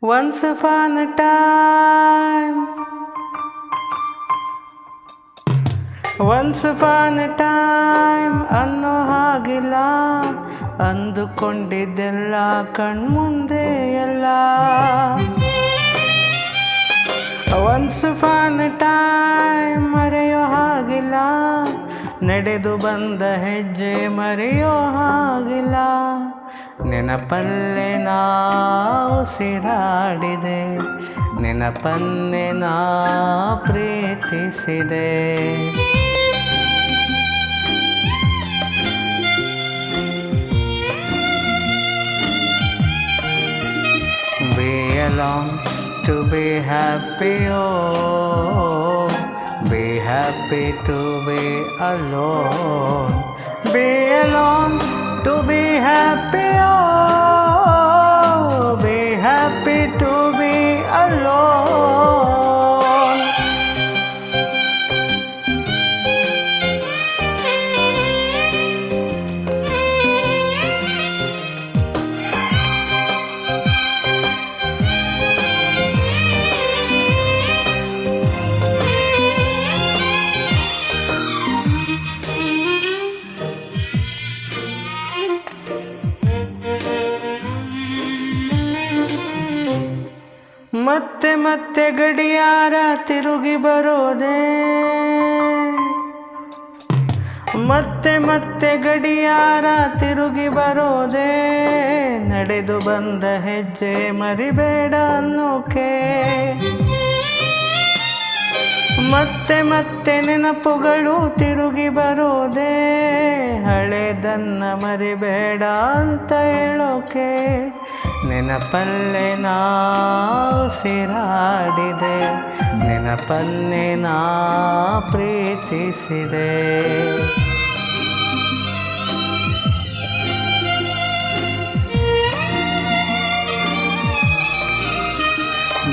Once upon a time, once upon a time ಅನ್ನೋ ಹಾಗಿಲ್ಲ, ಅಂದುಕೊಂಡಿದ್ದೆಲ್ಲ ಕಣ್ಮುಂದೆ ಎಲ್ಲ. Once upon a time ಮರೆಯೋ ಹಾಗಿಲ್ಲ, ನಡೆದು ಬಂದ ಹೆಜ್ಜೆ ಮರೆಯೋ ಹಾಗಿಲ್ಲ. ನೆನಪಲ್ಲೇ ನಾ ಉಸಿರಾಡಿದೆ, ನೆನಪನ್ನೇ ನಾ ಪ್ರೀತಿಸಿದೆ. Be alone to be happy, oh, be happy to be alone. Be alone to be happy, oh, be happy to be alone. ಮತ್ತೆ ಮತ್ತೆ ಗಡಿಯಾರ ತಿರುಗಿ ಬರೋದೆ, ಮತ್ತೆ ಮತ್ತೆ ಗಡಿಯಾರ ತಿರುಗಿ ಬರೋದೆ. ನಡೆದು ಬಂದ ಹೆಜ್ಜೆ ಮರಿಬೇಡ ಅನ್ನೋಕೆ, ಮತ್ತೆ ಮತ್ತೆ ನೆನಪುಗಳು ತಿರುಗಿ ಬರೋದೆ. ಹಳೆದನ್ನ ಮರಿಬೇಡ ಅಂತ ಹೇಳೋಕೆ, ನೆನಪಲ್ಲೇ ನಾ ಉಸಿರಾಡಿದೆ, ನೆನಪನ್ನೇ ನಾ ಪ್ರೀತಿಸಿದೆ.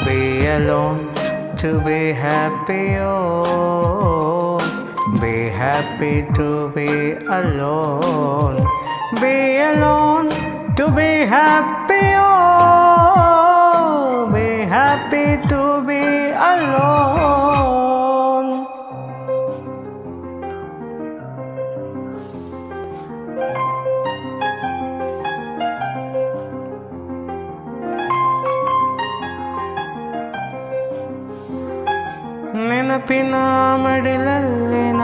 Be alone to be happy, oh, be happy to be alone. Be alone to be happy, oh, be happy to be alone. ನೆನಪಿನ ಮಡಿಲಲ್ಲಿನ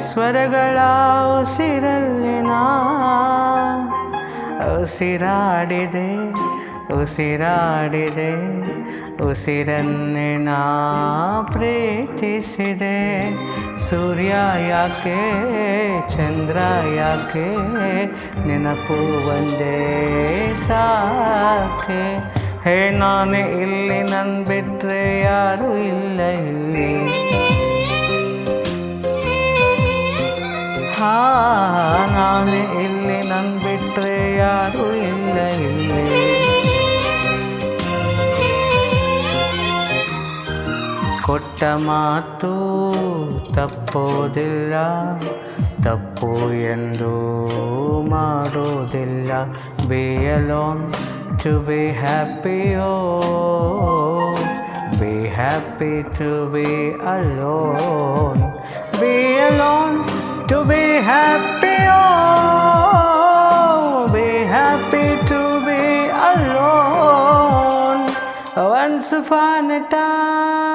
ಸ್ವರಗಳ ಉಸಿರಲ್ಲಿನ ಉಸಿರಾಡಿದೆ, ಉಸಿರಾಡಿದೆ, ಉಸಿರನ್ನೇ ನಾ ಪ್ರೀತಿಸಿದೆ. ಸೂರ್ಯ ಯಾಕೆ ಚಂದ್ರ ಯಾಕೆ, ನೆನಪು ಒಂದೇ ಸಾಕೆ. ಹೇ ನಾನೇ ಇಲ್ಲಿ, ನನ್ ಬಿಟ್ರೆ ಯಾರು ಇಲ್ಲ ಇಲ್ಲಿ. ಹಾ ನಾನೇ ಇಲ್ಲಿ, ನನ್ ಬಿಟ್ರೆ ಯಾರು ಇಲ್ಲ ಇಲ್ಲಿ. ಕೊಟ್ಟ ಮಾತು ತಪ್ಪೋದಿಲ್ಲ, ತಪ್ಪು ಎಂದು ಮಾಡೋದಿಲ್ಲ. Be alone to be happy, oh, be happy to be alone. Be alone to be happy, oh, be happy to be alone. Once upon a time.